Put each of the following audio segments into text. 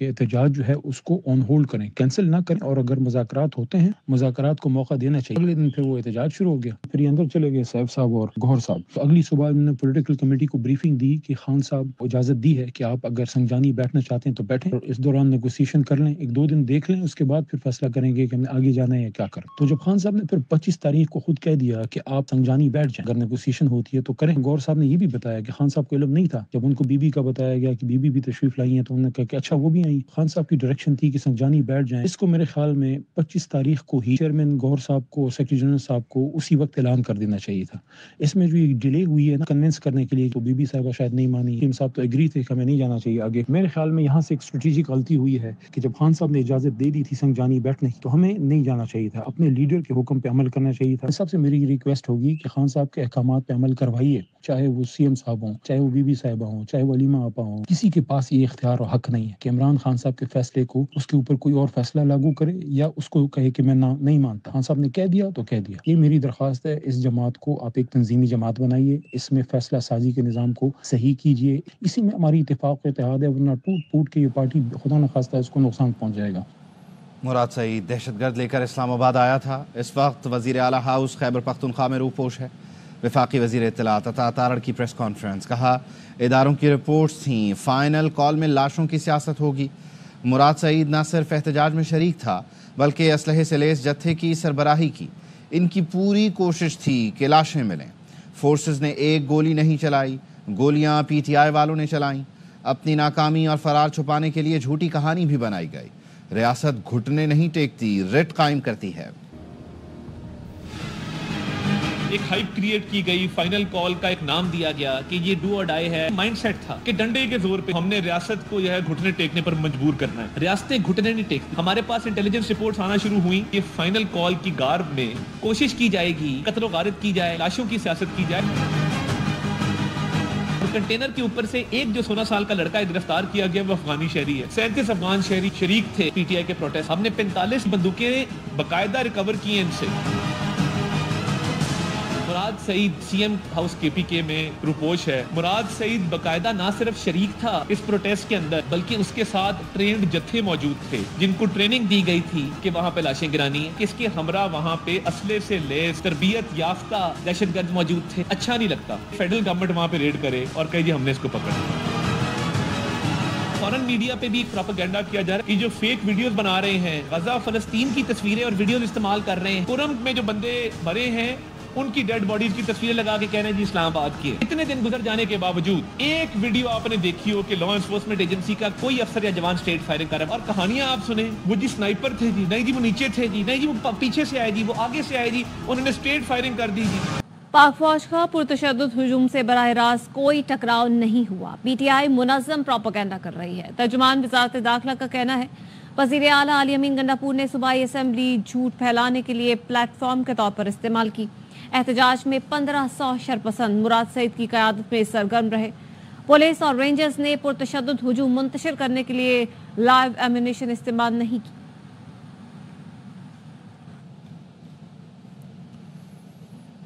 کہ احتجاج جو ہے اس کو آن ہولڈ کریں، کینسل نہ کریں، اور اگر مذاکرات ہوتے ہیں مذاکرات کو موقع دینا چاہیے۔ اگلے دن پھر وہ احتجاج شروع ہو گیا، پھر یہ اندر چلے گئے سیف صاحب اور گوہر صاحب۔ تو اگلی صبح انہوں نے پولیٹیکل کمیٹی کو بریفنگ دی کہ خان صاحب اجازت دی ہے کہ آپ اگر سنجانی بیٹھنا چاہتے ہیں تو بیٹھیں، اور اس دوران نیگوسیشن کر لیں، 1-2 دن دیکھ لیں، اس کے بعد پھر فیصلہ کریں گے کہ ہمیں آگے جانا ہے یا کیا کریں۔ تو جب خان صاحب نے پھر 25 تاریخ کو خود کہہ دیا کہ آپ سنجانی بیٹھ جائیں، اگر نیگوسیشن ہوتی ہے تو کریں۔ گور صاحب نے یہ بھی بتایا کہ خان صاحب کو علم نہیں تھا، جب ان کو بی بی کا بتایا گیا کہ بی بی بھی تشریف لائی ہیں تو انہوں نے کہا کہ اچھا وہ بھی آئی۔ خان صاحب کی ڈائریکشن تھی کہ سنجانی بیٹھ جائیں۔ اس کو میرے خیال میں 25 تاریخ کو ہی چیئرمین گور صاحب کو، سیکرٹری جنرل صاحب کو اسی وقت اعلان کر دینا چاہیے تھا۔ اس میں جو یہ ڈیلے ہوئی ہے نا کنونس کرنے کے لیے، تو بی بی صاحبہ شاید نہیں مانی، حکیم صاحب تو ایگری تھے کہ ہمیں نہیں جانا چاہیے آگے۔ میرے خیال میں یہاں سے ایک اسٹریٹجک غلطی ہوئی ہے کہ جب خان صاحب نے اجازت دے دی تھی سنجانی بیٹھنے کی تو ہمیں نہیں جانا چاہیے تھا، اپنے لیڈر کے حکم پہ عمل کرنا چاہیے تھا۔ سب سے میری ریکویسٹ ہوگی کہ خان صاحب کے احکامات پہ عمل کروائیے، چاہے وہ سی ایم صاحب ہوں، چاہے وہ بی بی صاحبہ ہوں، چاہے وہ علیمہ آپا ہوں، کسی کے پاس یہ اختیار اور حق نہیں ہے کہ عمران خان صاحب کے فیصلے کو اس کے اوپر کوئی اور فیصلہ لاگو کرے یا اس کو کہے کہ میں نہیں مانتا۔ خان صاحب نے کہہ دیا تو کہہ دیا۔ یہ میری درخواست ہے، اس جماعت کو آپ ایک تنظیمی جماعت بنائیے، اس میں فیصلہ سازی کے نظام کو صحیح کیجیے، اسی میں ہماری اتفاق و اتحاد ہے، ورنہ ٹوٹ پھوٹ کے یہ پارٹی خدا نخواستہ اس کو نقصان پہنچ جائے گا۔ مراد سعید دہشت گرد لے کر اسلام آباد آیا تھا، اس وقت وزیر اعلیٰ ہاؤس خیبر پختونخوا میں روپوش ہے۔ وفاقی وزیر اطلاعات عطا تارڑ کی پریس کانفرنس، کہا اداروں کی رپورٹس تھیں، فائنل کال میں لاشوں کی سیاست ہوگی۔ مراد سعید نہ صرف احتجاج میں شریک تھا بلکہ اسلحے سے لیس جتھے کی سربراہی کی۔ ان کی پوری کوشش تھی کہ لاشیں ملیں۔ فورسز نے ایک گولی نہیں چلائی، گولیاں پی ٹی آئی والوں نے چلائیں۔ اپنی ناکامی اور فرار چھپانے کے لیے جھوٹی کہانی بھی بنائی گئی۔ ریاست گھٹنے نہیں ٹیکتی، رٹ قائم کرتی ہے۔ ایک ہائپ کریٹ کی گئی، فائنل کال کا ایک نام دیا گیا کہ یہ ڈو اور ڈائی ہے۔ مائنڈ سیٹ تھا کہ ڈنڈے کے زور پہ ہم نے ریاست کو جو ہے گھٹنے ٹیکنے پر مجبور کرنا ہے۔ ریاستیں گھٹنے نہیں ٹیکتی۔ ہمارے پاس انٹیلیجنس رپورٹس آنا شروع ہوئی کہ فائنل کال کی گارب میں کوشش کی جائے گی، قتل و غارت کی جائے، لاشوں کی سیاست کی جائے۔ کنٹینر کے اوپر سے ایک جو 16 سال کا لڑکا گرفتار کیا گیا وہ افغانی شہری ہے۔ 37 افغان شہری شریک تھے پی ٹی آئی کے پروٹیسٹ۔ ہم نے 45 بندوقیں باقاعدہ ریکور کی ہیں ان سے۔ مراد سعید سی ایم ہاؤس کے پی کے میں روپوش ہے۔ مراد سعید باقاعدہ نہ صرف شریک تھا اس پروٹیسٹ کے اندر بلکہ اس کے ساتھ ٹرینڈ جتھے موجود تھے جن کو ٹریننگ دی گئی تھی کہ وہاں پہ لاشیں گرانی ہیں۔ اس کے ہمراہ وہاں پہ اسلحے سے لیس تربیت یافتہ دہشت گرد موجود تھے۔ اچھا نہیں لگتا فیڈرل گورنمنٹ وہاں پہ ریڈ کرے اور کہے جی ہم نے اس کو پکڑ لیا۔ فورن میڈیا پہ بھی پروپیگنڈا کیا جا رہا ہے کہ جو فیک ویڈیوز بنا رہے ہیں، غزہ فلسطین کی تصویریں اور ویڈیوز استعمال کر رہے ہیں، کرم میں جو بندے مرے ہیں ان کی ڈیڈ باڈیز کی تصویریں لگا کے کہہ رہے ہیں جی اسلام آباد کی ہے۔ اتنے دن گزر جانے کے باوجود ایک ویڈیو آپ نے دیکھی ہو کہ لا انفورسمنٹ ایجنسی کا کوئی افسر یا جوان اسٹریٹ فائرنگ کر رہا ہے، اور کہانیاں آپ سنیں وہ جی سنائپر تھے جی، نہیں جی وہ نیچے تھے جی، نہیں جی وہ پیچھے سے آئے جی، وہ آگے سے آئے جی، انہوں نے اسٹریٹ فائرنگ کر دی جی۔ پاک فوج کا پرتشدد ہجوم سے براہ راست کوئی ٹکراؤ نہیں ہوا۔ پی ٹی آئی منظم پروپیگنڈا کر رہی ہے۔ ترجمان وزارت داخلہ کا کہنا ہے وزیر اعلیٰ علی امین گنڈاپور نے صوبائی اسمبلی جھوٹ پھیلانے کے لیے پلیٹ فارم کے طور پر استعمال کی۔ احتجاج میں 1500 شرپسند مراد سعید کی قیادت میں سرگرم رہے۔ پولیس اور رینجرز نے پرتشدد ہجوم منتشر کرنے کے لیے لائیو ایمونیشن استعمال نہیں کی۔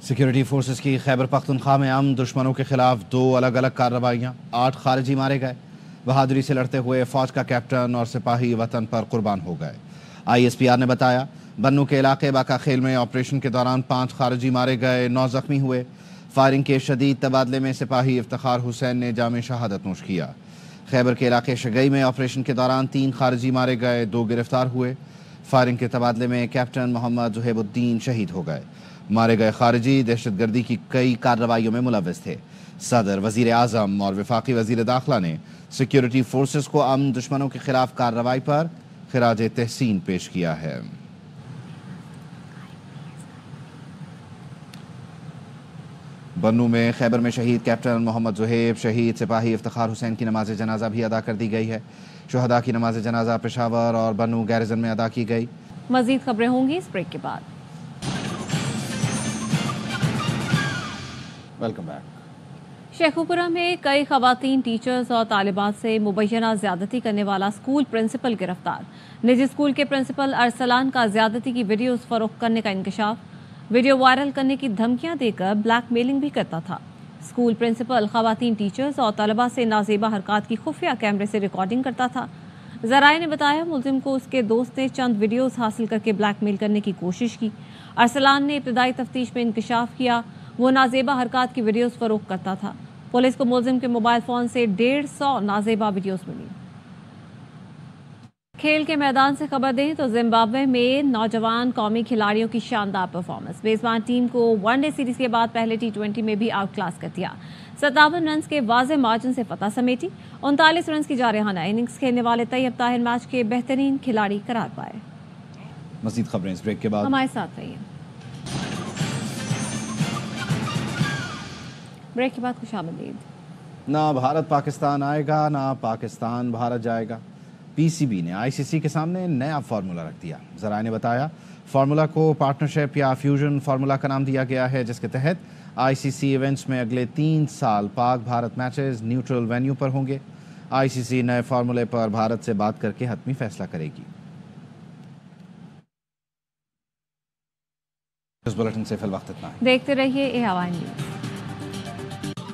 سیکیورٹی فورسز کی خیبر پختونخوا میں امن دشمنوں کے خلاف 2 الگ الگ کارروائیاں، 8 خارجی مارے گئے۔ بہادری سے لڑتے ہوئے فوج کا کیپٹن اور سپاہی وطن پر قربان ہو گئے۔ آئی ایس پی آر نے بتایا بنو کے علاقے باقا خیل میں آپریشن کے دوران 5 خارجی مارے گئے، 9 زخمی ہوئے۔ فائرنگ کے شدید تبادلے میں سپاہی افتخار حسین نے جام شہادت نوش کیا۔ خیبر کے علاقے شگئی میں آپریشن کے دوران 3 خارجی مارے گئے، 2 گرفتار ہوئے۔ فائرنگ کے تبادلے میں کیپٹن محمد زہیب الدین شہید ہو گئے۔ مارے گئے خارجی دہشت گردی کی کئی کارروائیوں میں ملوث تھے۔ صدر، وزیر اعظم اور وفاقی وزیر داخلہ نے سیکیورٹی فورسز کو امن دشمنوں کے خلاف کارروائی پر خراج تحسین پیش کیا ہے۔ بنو میں خیبر میں شہید کیپٹن محمد زہیب، شہید سپاہی افتخار حسین کی نماز جنازہ بھی ادا کر دی گئی ہے۔ شہداء کی نماز جنازہ پشاور اور بنو گیرزن میں ادا کی گئی۔ مزید خبریں ہوں گی اس بریک کے بعد۔ Welcome back. شیخوپورہ میں کئی خواتین ٹیچرز اور طالبات سے مبینہ زیادتی کرنے والا اسکول پرنسپل گرفتار۔ نجی اسکول کے پرنسپل ارسلان کا زیادتی کی ویڈیوز فروخت کرنے کا انکشاف۔ ویڈیو وائرل کرنے کی دھمکیاں دے کر بلیک میلنگ بھی کرتا تھا۔ اسکول پرنسپل خواتین ٹیچرز اور طلباء سے نازیبا حرکات کی خفیہ کیمرے سے ریکارڈنگ کرتا تھا۔ ذرائع نے بتایا ملزم کو اس کے دوست نے چند ویڈیوز حاصل کر کے بلیک میل کرنے کی کوشش کی۔ ارسلان نے ابتدائی تفتیش میں انکشاف کیا وہ نازیبا حرکات کی ویڈیوز فروخت کرتا تھا۔ پولیس کو ملزم کے موبائل فون سے 150 نازیبا ویڈیوز ملی۔ کھیل کے میدان سے خبر دیں تو زمبابوے میں نوجوان قومی کھلاڑیوں کی شاندار پرفارمنس، میزبان ٹیم کو ون ڈے سیریز کے بعد پہلے T20 میں بھی آؤٹ کلاس کر دیا۔ 57 رنز کے واضح مارجن سے فتح سمیٹی۔ 39 رنز کی جارحانہ اننگز کھیلنے والے طیب طاہر میچ کے بہترین کھلاڑی قرار پائے۔ مزید خبریں اس بریک کے بعد، ہمارے ساتھ رہیے۔ بریک کے بعد خوش آمدید۔ نہ بھارت پاکستان آئے گا نہ پاکستان بھارت جائے گا۔ PCB نے ICC کے سامنے نیا فارمولا رکھ دیا۔ ذرائع نے بتایا فارمولا کو پارٹنرشپ یا فیوژن فارمولا کا نام دیا گیا ہے، جس کے تحت ICC ایونٹس میں اگلے 3 سال پاک بھارت میچز نیوٹرل وینیو پر ہوں گے۔ ICC نئے فارمولے پر بھارت سے بات کر کے حتمی فیصلہ کرے گی۔ اس بلیٹن سے فی الوقت اتنا ہے۔ دیکھتے رہیے AOI نیوز۔